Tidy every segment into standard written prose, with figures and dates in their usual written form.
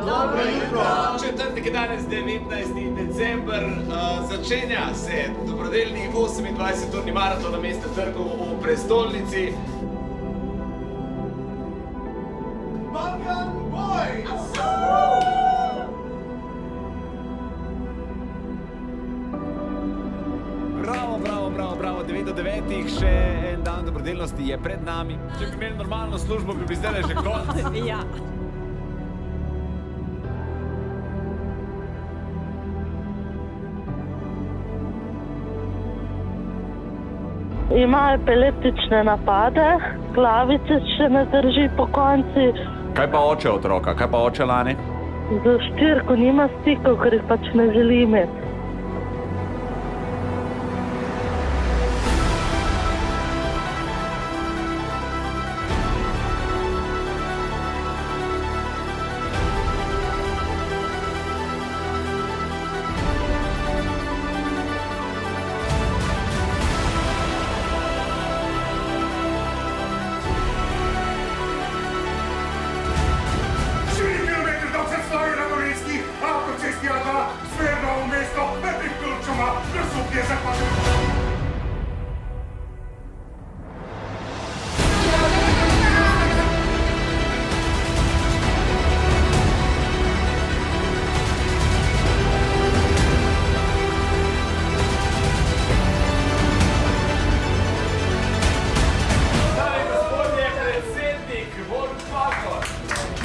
Dobro jutro. Četrtek je danes 19. december, začenja se dobrodelni 28-urni maraton na mestu trgov v prestolnici. Balkan Boys! Bravo, 9 do 9, še en dan dobrodelnosti je pred nami. Če bi imeli normalno službo, bi zdaj že konc. Ja. Ima epileptične napade, glavice še ne drži po konci. Kaj pa oče otroka, kaj pa oče Lane? Z štirko nima stikov, ker jih pač ne želi imeti.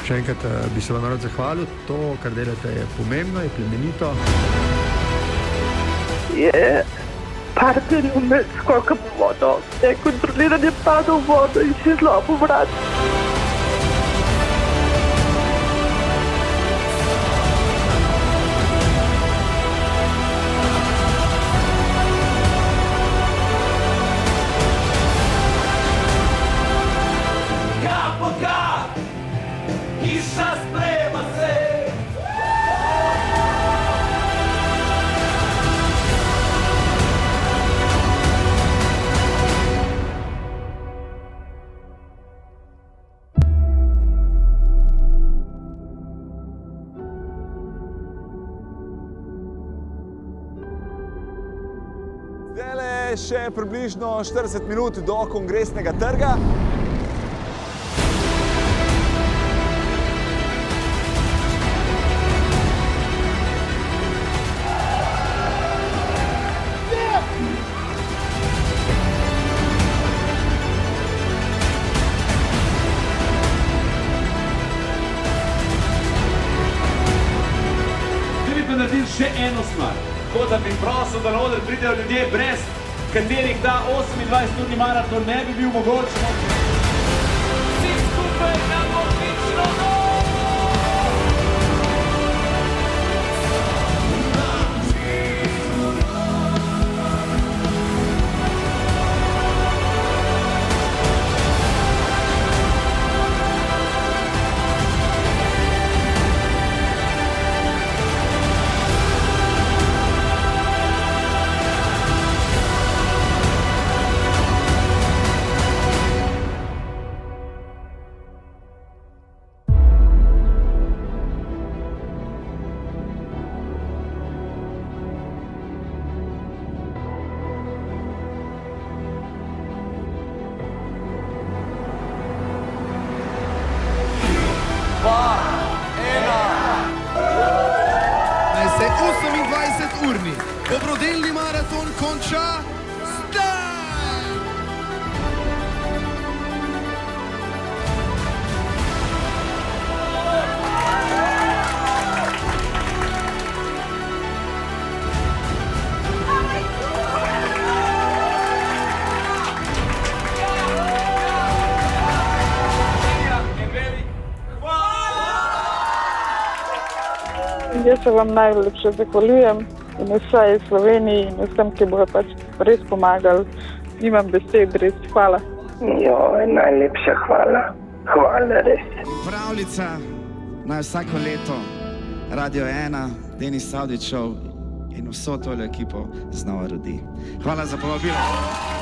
Še enkrat bi se vam rad zahvalil. To, kar delate, je pomembno, je plemenito. Je partner umel skoka po vodo, nekontroliran je padel v vodo in si zlomil vrat. Zdajle še približno 40 minut do Kongresnega trga. Zdaj bi pa naredili še eno stvar. Tako da bi prosil, da na oder pridejo ljudje, brez katerih ta 28-urni maraton ne bi bil mogoč. Vsi skupaj na odlično noč! Naj se 28-urni dobrodelni maraton konča zdaj! Jaz se vam najlepše zahvaljujem in vsej Sloveniji in vsem, ki bodo pač res pomagali. Nimam besed, res. Hvala. Najlepša hvala. Hvala res. Pravljica na vsako leto, Radio 1, Denis Savdić Show in vso tole ekipo znova rodi. Hvala za povabilo.